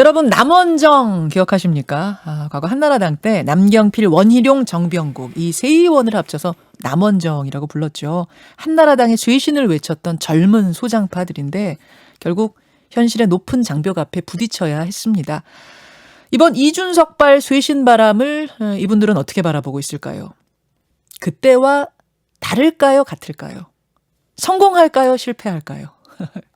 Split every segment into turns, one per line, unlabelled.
여러분 남원정 기억하십니까? 과거 한나라당 때 남경필, 원희룡, 정병국 이 세 의원을 합쳐서 남원정이라고 불렀죠. 한나라당의 쇄신을 외쳤던 젊은 소장파들인데 결국 현실의 높은 장벽 앞에 부딪혀야 했습니다. 이번 이준석발 쇄신 바람을 이분들은 어떻게 바라보고 있을까요? 그때와 다를까요? 같을까요? 성공할까요? 실패할까요?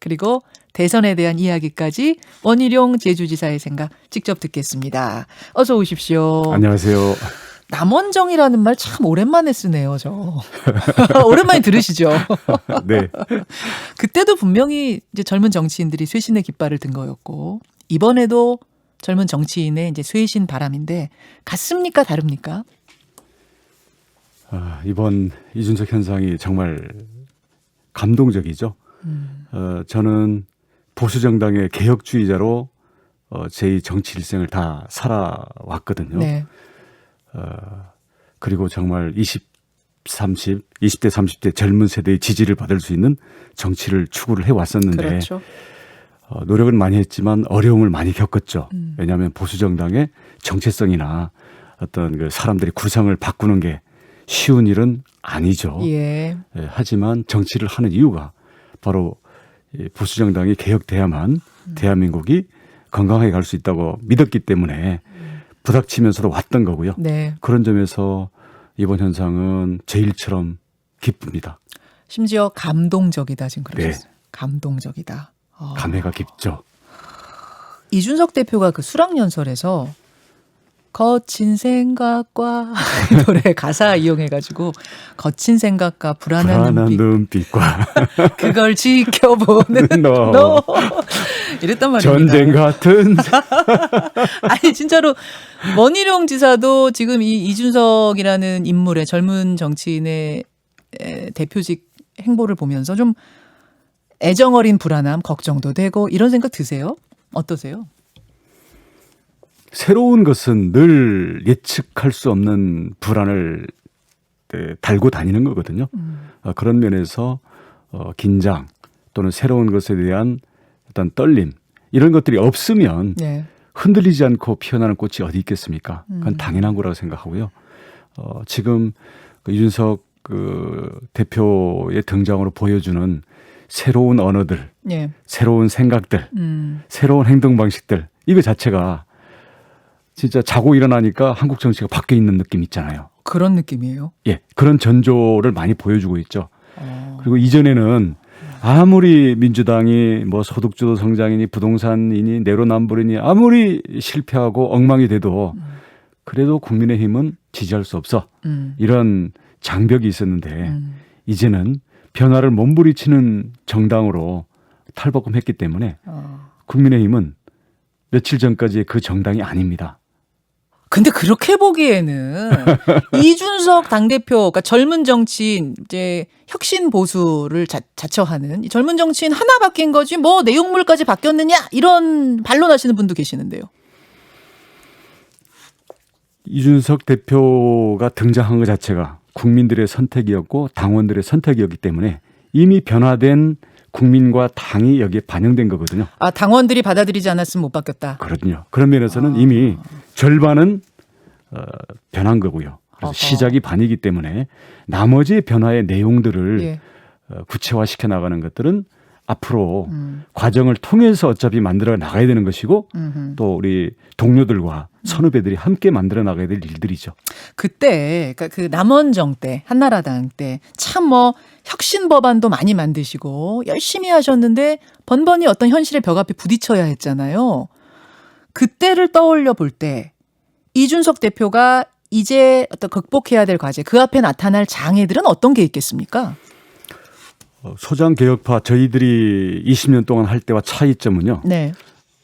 그리고 대선에 대한 이야기까지 원희룡 제주지사의 생각 직접 듣겠습니다. 어서 오십시오.
안녕하세요.
남원정이라는 말 참 오랜만에 쓰네요, 저. 오랜만에 들으시죠?
네.
그때도 분명히 이제 젊은 정치인들이 쇄신의 깃발을 든 거였고, 이번에도 젊은 정치인의 이제 쇄신 바람인데, 같습니까? 다릅니까?
이번 이준석 현상이 정말 감동적이죠. 저는 보수정당의 개혁주의자로 제 정치 일생을 다 살아왔거든요.
네.
그리고 정말 20대, 30대 젊은 세대의 지지를 받을 수 있는 정치를 추구를 해왔었는데
그렇죠.
노력은 많이 했지만 어려움을 많이 겪었죠. 왜냐하면 보수정당의 정체성이나 어떤 그 사람들이 구성을 바꾸는 게 쉬운 일은 아니죠.
예.
하지만 정치를 하는 이유가 바로 보수정당이 개혁돼야만 대한민국이 건강하게 갈 수 있다고 믿었기 때문에 부닥치면서도 왔던 거고요.
네.
그런 점에서 이번 현상은 제 일처럼 기쁩니다.
심지어 감동적이다 지금 그러셨어요.
네.
감동적이다.
감회가 깊죠.
이준석 대표가 그 수락연설에서 거친 생각과 이 노래 가사 이용해가지고 거친 생각과 불안한 눈빛
눈빛과
그걸 지켜보는
너.
너 이랬단 말입니다.
전쟁 같은
아니 진짜로 원희룡 지사도 지금 이 이준석이라는 인물의 젊은 정치인의 대표직 행보를 보면서 좀 애정어린 불안함, 걱정도 되고 이런 생각 드세요? 어떠세요?
새로운 것은 늘 예측할 수 없는 불안을 달고 다니는 거거든요. 그런 면에서 긴장 또는 새로운 것에 대한 어떤 떨림 이런 것들이 없으면
네.
흔들리지 않고 피어나는 꽃이 어디 있겠습니까? 그건 당연한 거라고 생각하고요. 지금 그 이준석 그 대표의 등장으로 보여주는 새로운 언어들,
네.
새로운 생각들, 새로운 행동 방식들 이거 자체가 진짜 자고 일어나니까 한국 정치가 바뀌어 있는 느낌 있잖아요.
그런 느낌이에요.
예, 그런 전조를 많이 보여주고 있죠. 그리고 이전에는 아무리 민주당이 뭐 소득주도 성장이니 부동산이니 내로남불이니 아무리 실패하고 엉망이 돼도 그래도 국민의힘은 지지할 수 없어. 이런 장벽이 있었는데 이제는 변화를 몸부리치는 정당으로 탈바꿈했기 때문에 국민의힘은 며칠 전까지의 그 정당이 아닙니다.
근데 그렇게 보기에는 이준석 당대표, 그러니까 젊은 정치인, 이제 혁신 보수를 자처하는 이 젊은 정치인 하나 바뀐 거지 뭐 내용물까지 바뀌었느냐 이런 반론하시는 분도 계시는데요.
이준석 대표가 등장한 것 자체가 국민들의 선택이었고 당원들의 선택이었기 때문에 이미 변화된 국민과 당이 여기에 반영된 거거든요.
아, 당원들이 받아들이지 않았으면 못 바뀌었다.
그렇군요. 그런 면에서는 이미 절반은 변한 거고요. 그래서 시작이 반이기 때문에 나머지 변화의 내용들을
예.
구체화시켜 나가는 것들은 앞으로 과정을 통해서 어차피 만들어 나가야 되는 것이고 또 우리 동료들과 선후배들이 함께 만들어 나가야 될 일들이죠.
그때 그러니까 그 남원정 때 한나라당 때 참 뭐 혁신 법안도 많이 만드시고 열심히 하셨는데 번번이 어떤 현실의 벽 앞에 부딪혀야 했잖아요. 그때를 떠올려 볼 때 이준석 대표가 이제 어떤 극복해야 될 과제 그 앞에 나타날 장애들은 어떤 게 있겠습니까?
소장 개혁파 저희들이 20년 동안 할 때와 차이점은요.
네.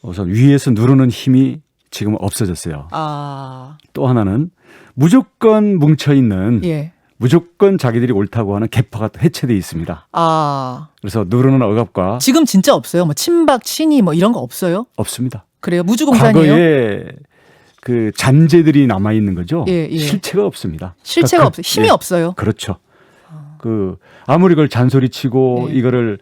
우선 위에서 누르는 힘이 지금 없어졌어요.
아.
또 하나는 무조건 뭉쳐 있는
예.
무조건 자기들이 옳다고 하는 개파가 해체돼 있습니다.
아.
그래서 누르는 억압과
지금 진짜 없어요. 뭐 친박, 친이 뭐 이런 거 없어요?
없습니다.
그래요? 무주공산이에요?
과거에 그 잔재들이 남아 있는 거죠.
예, 예.
실체가 없습니다.
실체가
그러니까
없어요. 힘이
예,
없어요.
그렇죠. 그 아무리 그걸 잔소리치고
예.
이거를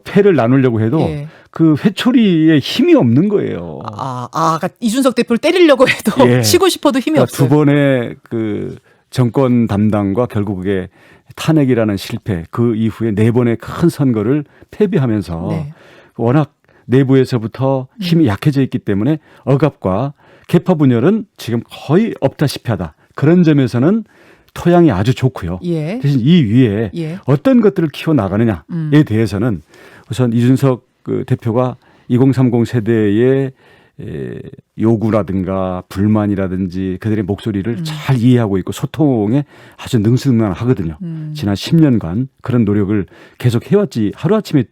패를 나누려고 해도
예.
그 회초리에 힘이 없는 거예요.
그러니까 이준석 대표를 때리려고 해도
예.
치고 싶어도 힘이
그러니까
없어요.
두 번의 그 정권 담당과 결국에 탄핵이라는 실패, 그 이후에 네 번의 큰 선거를 패배하면서
네.
워낙 내부에서부터 힘이 약해져 있기 때문에 억압과 계파 분열은 지금 거의 없다시피 하다. 그런 점에서는 토양이 아주 좋고요.
예.
대신 이 위에
예.
어떤 것들을 키워나가느냐에 대해서는 우선 이준석 그 대표가 2030 세대의 요구라든가 불만이라든지 그들의 목소리를 잘 이해하고 있고 소통에 아주 능수능란하거든요. 지난 10년간 그런 노력을 계속 해왔지 하루아침에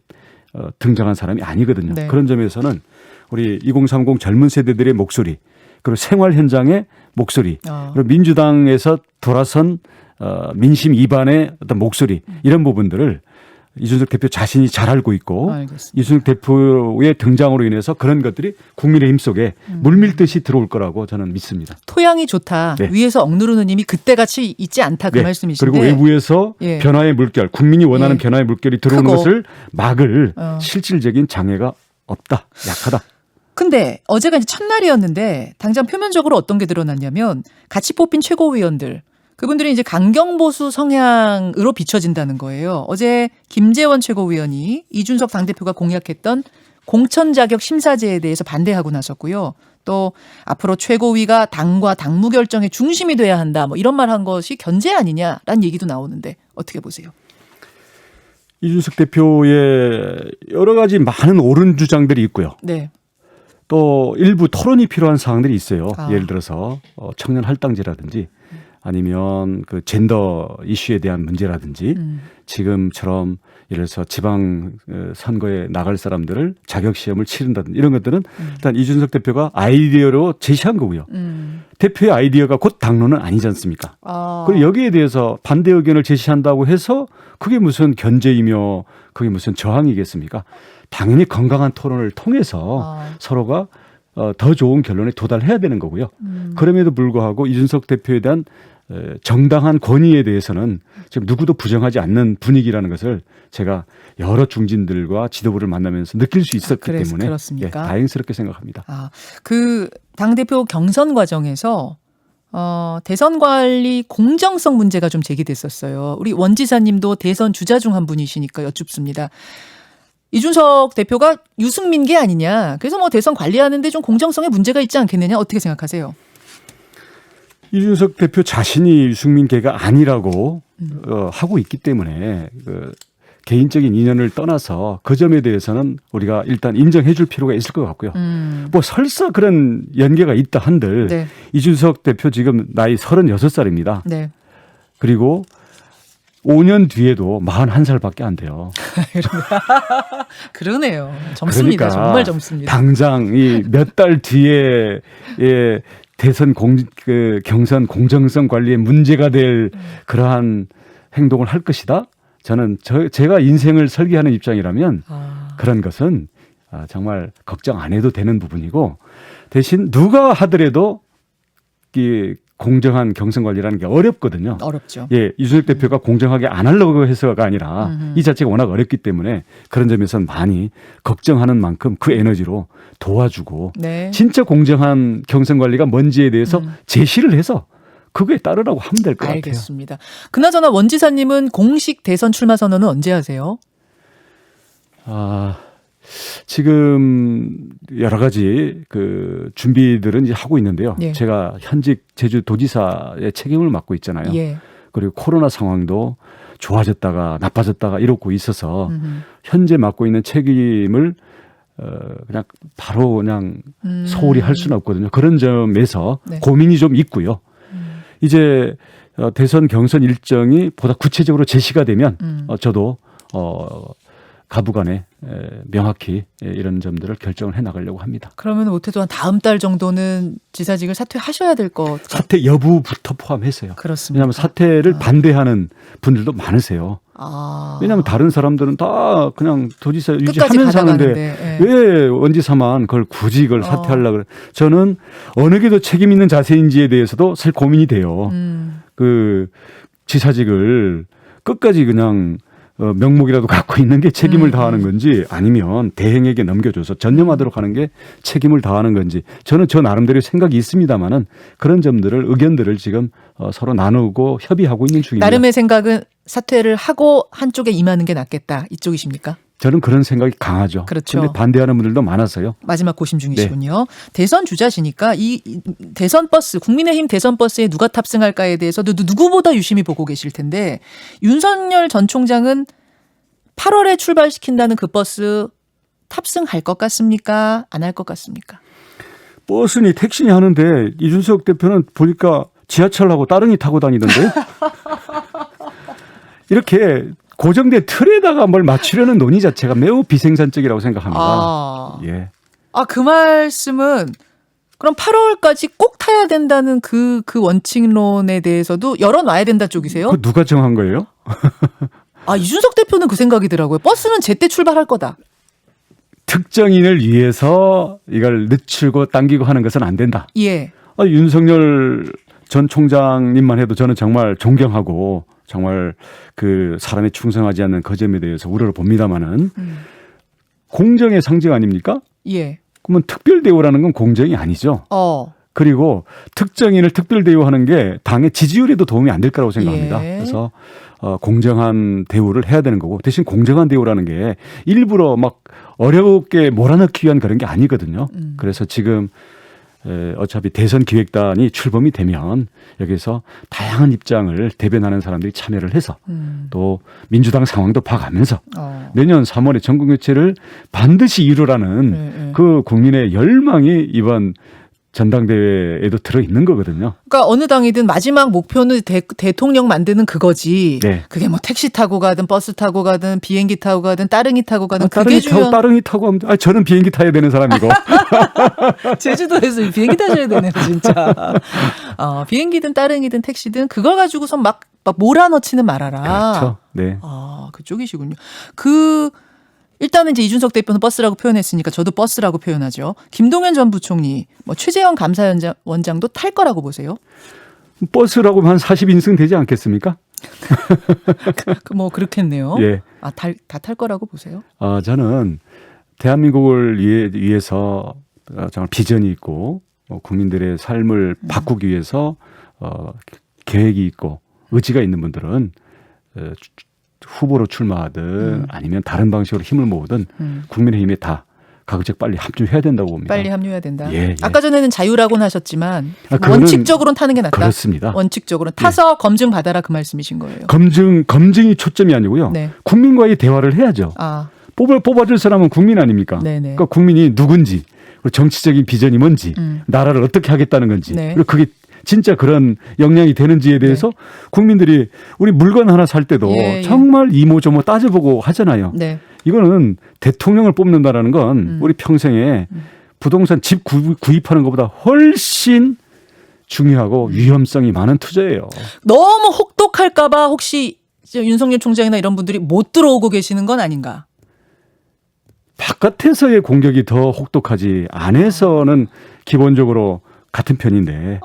등장한 사람이 아니거든요.
네.
그런 점에서는 우리 2030 젊은 세대들의 목소리 그리고 생활 현장의 목소리 그리고 민주당에서 돌아선 민심 이반의 어떤 목소리 이런 부분들을 이준석 대표 자신이 잘 알고 있고
알겠습니다.
이준석 대표의 등장으로 인해서 그런 것들이 국민의힘 속에 물밀듯이 들어올 거라고 저는 믿습니다.
토양이 좋다.
네.
위에서 억누르는 힘이 그때같이 있지 않다. 그
네.
말씀이신데.
그리고 외부에서
예.
변화의 물결, 국민이 원하는
예.
변화의 물결이 들어오는
크고.
것을 막을
어.
실질적인 장애가 없다. 약하다.
근데 어제가 이제 첫날이었는데 당장 표면적으로 어떤 게 드러났냐면 같이 뽑힌 최고위원들 그분들이 이제 강경보수 성향으로 비춰진다는 거예요. 어제 김재원 최고위원이 이준석 당대표가 공약했던 공천 자격 심사제에 대해서 반대하고 나섰고요. 또 앞으로 최고위가 당과 당무 결정의 중심이 돼야 한다. 뭐 이런 말 한 것이 견제 아니냐라는 얘기도 나오는데 어떻게 보세요?
이준석 대표의 여러 가지 많은 옳은 주장들이 있고요.
네.
또 일부 토론이 필요한 사항들이 있어요.
아.
예를 들어서 청년 할당제라든지 아니면 그 젠더 이슈에 대한 문제라든지 지금처럼 예를 들어서 지방 선거에 나갈 사람들을 자격 시험을 치른다든지 이런 것들은 일단 이준석 대표가 아이디어로 제시한 거고요. 대표의 아이디어가 곧 당론은 아니지 않습니까? 그리고 여기에 대해서 반대 의견을 제시한다고 해서 그게 무슨 견제이며 그게 무슨 저항이겠습니까? 당연히 건강한 토론을 통해서 서로가 더 좋은 결론에 도달해야 되는 거고요. 그럼에도 불구하고 이준석 대표에 대한 정당한 권위에 대해서는 지금 누구도 부정하지 않는 분위기라는 것을 제가 여러 중진들과 지도부를 만나면서 느낄 수 있었기 때문에
그렇습니까?
다행스럽게 생각합니다.
그 당대표 경선 과정에서 대선 관리 공정성 문제가 좀 제기됐었어요. 우리 원 지사님도 대선 주자 중 한 분이시니까 여쭙습니다. 이준석 대표가 유승민계 아니냐. 그래서 뭐 대선 관리하는데 좀 공정성에 문제가 있지 않겠느냐. 어떻게 생각하세요?
이준석 대표 자신이 유승민계가 아니라고 하고 있기 때문에 그 개인적인 인연을 떠나서 그 점에 대해서는 우리가 일단 인정해 줄 필요가 있을 것 같고요. 뭐 설사 그런 연계가 있다 한들
네.
이준석 대표 지금 나이 36살입니다.
네.
그리고 5년 뒤에도 41살밖에 안 돼요.
그러네요. 젊습니다.
그러니까
정말 젊습니다.
당장 이 몇 달 뒤에 대선 경선 공정성 관리에 문제가 될 그러한 행동을 할 것이다. 저는 제가 인생을 설계하는 입장이라면 그런 것은 정말 걱정 안 해도 되는 부분이고 대신 누가 하더라도 이 공정한 경선 관리라는 게 어렵거든요.
어렵죠.
예, 이준석 대표가 공정하게 안 하려고 해서가 아니라 이 자체가 워낙 어렵기 때문에 그런 점에서는 많이 걱정하는 만큼 그 에너지로 도와주고
네.
진짜 공정한 경선 관리가 뭔지에 대해서 제시를 해서 그거에 따르라고 하면 될 것 같아요.
알겠습니다. 그나저나 원 지사님은 공식 대선 출마 선언은 언제 하세요?
지금 여러 가지 그 준비들은 이제 하고 있는데요.
예.
제가 현직 제주도지사의 책임을 맡고 있잖아요.
예.
그리고 코로나 상황도 좋아졌다가 나빠졌다가 이러고 있어서 현재 맡고 있는 책임을 그냥 바로 그냥 소홀히 할 수는 없거든요. 그런 점에서
네.
고민이 좀 있고요. 이제 대선 경선 일정이 보다 구체적으로 제시가 되면 저도 가부간에 명확히 이런 점들을 결정을 해나가려고 합니다.
그러면 못해도 한 다음 달 정도는 지사직을 사퇴하셔야 될 것 같아요.
사퇴 여부부터 포함해서요.
그렇습니다.
왜냐하면 사퇴를 반대하는 분들도 많으세요. 왜냐하면 다른 사람들은 다 그냥 도지사 유지하면서 하는데 왜 원지사만 그걸 굳이 그걸 사퇴하려고 그래. 저는 어느 게 더 책임 있는 자세인지에 대해서도 사실 고민이 돼요. 그 지사직을 끝까지 그냥 명목이라도 갖고 있는 게 책임을 다하는 건지 아니면 대행에게 넘겨줘서 전념하도록 하는 게 책임을 다하는 건지 저는 저 나름대로 생각이 있습니다만은 그런 점들을 의견들을 지금 서로 나누고 협의하고 있는 중입니다.
나름의 생각은 사퇴를 하고 한쪽에 임하는 게 낫겠다. 이쪽이십니까?
저는 그런 생각이 강하죠.
그렇죠.
근데 반대하는 분들도 많아서요.
마지막 고심 중이시군요. 대선 주자시니까 이 대선 버스, 국민의힘 대선 버스에 누가 탑승할까에 대해서도 누구보다 유심히 보고 계실 텐데 윤석열 전 총장은 8월에 출발시킨다는 그 버스 탑승할 것 같습니까? 안 할 것 같습니까?
버스니 택시니 하는데 이준석 대표는 보니까 지하철하고 따릉이 타고 다니던데요. 이렇게 고정된 틀에다가 뭘 맞추려는 논의 자체가 매우 비생산적이라고 생각합니다. 예.
그 말씀은 그럼 8월까지 꼭 타야 된다는 그 원칙론에 대해서도 열어놔야 된다 쪽이세요?
그 누가 정한 거예요?
이준석 대표는 그 생각이더라고요. 버스는 제때 출발할 거다.
특정인을 위해서 이걸 늦추고 당기고 하는 것은 안 된다.
예.
윤석열 전 총장님만 해도 저는 정말 존경하고 정말 그 사람에 충성하지 않는 그 점에 대해서 우려를 봅니다마는 공정의 상징 아닙니까?
예.
그러면 특별 대우라는 건 공정이 아니죠. 그리고 특정인을 특별 대우하는 게 당의 지지율에도 도움이 안 될 거라고 생각합니다.
예.
그래서 공정한 대우를 해야 되는 거고 대신 공정한 대우라는 게 일부러 막 어렵게 몰아넣기 위한 그런 게 아니거든요. 그래서 지금 어차피 대선 기획단이 출범이 되면 여기서 다양한 입장을 대변하는 사람들이 참여를 해서 또 민주당 상황도 봐가면서 내년 3월에 전국교체를 반드시 이루라는 그 국민의 열망이 이번 전당대회에도 들어있는 거거든요.
그러니까 어느 당이든 마지막 목표는 대통령 만드는 그거지.
네.
그게 뭐 택시 타고 가든 버스 타고 가든 비행기 타고 가든 따릉이 타고 가든 그게
따릉이 타고 하면 저는 비행기 타야 되는 사람이고.
제주도에서 비행기 타셔야 되네 진짜. 비행기든 따릉이든 택시든 그걸 가지고서 막 몰아넣지는 말아라.
그렇죠. 네.
그쪽이시군요. 일단은 이제 이준석 대표는 버스라고 표현했으니까 저도 버스라고 표현하죠. 김동연 전 부총리, 최재형 감사원장도 탈 거라고 보세요?
버스라고 한 40인승 되지 않겠습니까?
그렇겠네요.
예.
다 탈 거라고 보세요?
저는 대한민국을 위해서 정말 비전이 있고 국민들의 삶을 바꾸기 위해서 계획이 있고 의지가 있는 분들은 후보로 출마하든 아니면 다른 방식으로 힘을 모으든 국민의힘에 다 가급적 빨리 합류해야 된다고 봅니다.
빨리 합류해야 된다.
예.
아까 전에는 자유라고는 하셨지만 원칙적으로는 타는 게 낫다.
그렇습니다.
원칙적으로는 타서 검증 받아라 그 말씀이신 거예요.
검증이 초점이 아니고요.
네.
국민과의 대화를 해야죠. 뽑아줄 사람은 국민 아닙니까?
네네.
그러니까 국민이 누군지 그리고 정치적인 비전이 뭔지 나라를 어떻게 하겠다는 건지
네.
그리고 그게 진짜 그런 역량이 되는지에 대해서 국민들이 우리 물건 하나 살 때도 정말 이모저모 따져보고 하잖아요.
네.
이거는 대통령을 뽑는다라는 건 우리 평생에 부동산 집 구입하는 것보다 훨씬 중요하고 위험성이 많은 투자예요.
너무 혹독할까 봐 혹시 윤석열 총장이나 이런 분들이 못 들어오고 계시는 건 아닌가?
바깥에서의 공격이 더 혹독하지 안에서는 기본적으로 같은 편인데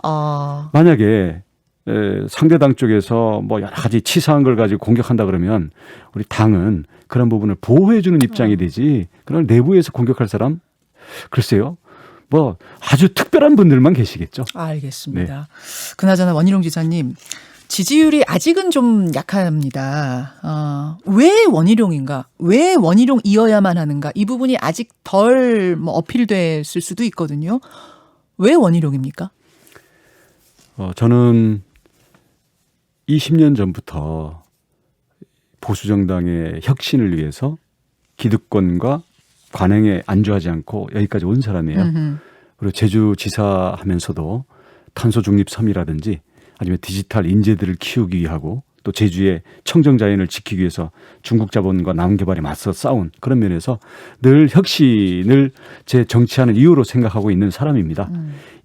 만약에 상대당 쪽에서 여러 가지 치사한 걸 가지고 공격한다 그러면 우리 당은 그런 부분을 보호해주는 입장이 되지 그걸 내부에서 공격할 사람 글쎄요 아주 특별한 분들만 계시겠죠.
알겠습니다.
네.
그나저나 원희룡 지사님 지지율이 아직은 좀 약합니다. 왜 원희룡인가? 왜 원희룡이어야만 하는가? 이 부분이 아직 덜 어필됐을 수도 있거든요. 왜 원희룡입니까?
저는 20년 전부터 보수정당의 혁신을 위해서 기득권과 관행에 안주하지 않고 여기까지 온 사람이에요. 그리고 제주지사 하면서도 탄소 중립 섬이라든지 아니면 디지털 인재들을 키우기 위하고 또 제주의 청정자연을 지키기 위해서 중국 자본과 남개발에 맞서 싸운 그런 면에서 늘 혁신을 제 정치하는 이유로 생각하고 있는 사람입니다.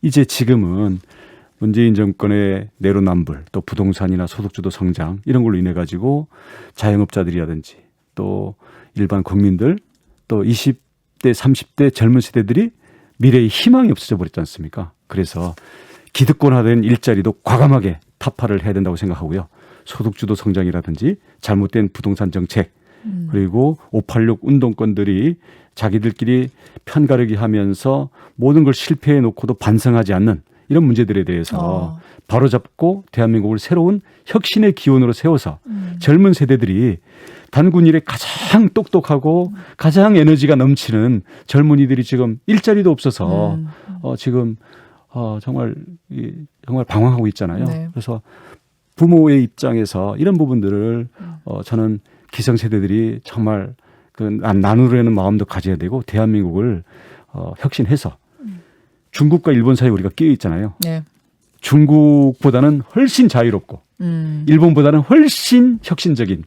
이제 지금은 문재인 정권의 내로남불 또 부동산이나 소득주도 성장 이런 걸로 인해 가지고 자영업자들이라든지 또 일반 국민들 또 20대 30대 젊은 세대들이 미래의 희망이 없어져 버렸지 않습니까? 그래서 기득권화된 일자리도 과감하게 타파를 해야 된다고 생각하고요. 소득주도 성장이라든지 잘못된 부동산 정책 그리고 586 운동권들이 자기들끼리 편가르기 하면서 모든 걸 실패해 놓고도 반성하지 않는 이런 문제들에 대해서 바로잡고 대한민국을 새로운 혁신의 기원으로 세워서 젊은 세대들이 단군 일에 가장 똑똑하고 가장 에너지가 넘치는 젊은이들이 지금 일자리도 없어서 지금 정말 방황하고 있잖아요.
네.
그래서 부모의 입장에서 이런 부분들을 저는 기성세대들이 정말 그 나누려는 마음도 가져야 되고 대한민국을 혁신해서 중국과 일본 사이에 우리가 끼어 있잖아요.
네.
중국보다는 훨씬 자유롭고 일본보다는 훨씬 혁신적인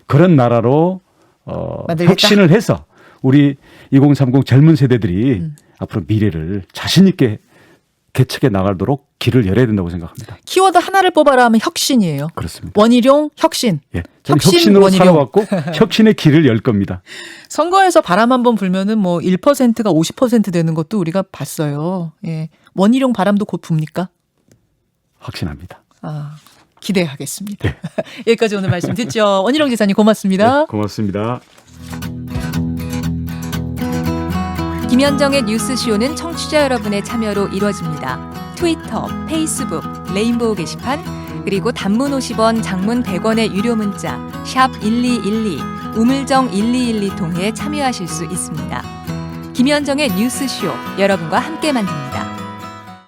그런 나라로
만들겠다?
혁신을 해서 우리 2030 젊은 세대들이 앞으로 미래를 자신 있게 개척해 나가도록 길을 열어야 된다고 생각합니다.
키워드 하나를 뽑아라 하면 혁신이에요.
그렇습니다.
원희룡 혁신.
예, 저는
혁신
혁신으로
원희룡.
살아왔고 혁신의 길을 열 겁니다.
선거에서 바람 한번 불면은 뭐 1%가 50% 되는 것도 우리가 봤어요. 예. 원희룡 바람도 곧 붑니까?
확신합니다.
기대하겠습니다.
네.
여기까지 오늘 말씀 듣죠. 원희룡 지사님 고맙습니다.
네, 고맙습니다.
김현정의 뉴스쇼는 청취자 여러분의 참여로 이루어집니다. 트위터, 페이스북, 레인보우 게시판, 그리고 단문 50원, 장문 100원의 유료 문자 샵 1212, 우물정 1212 통해 참여하실 수 있습니다. 김현정의 뉴스쇼, 여러분과 함께 만듭니다.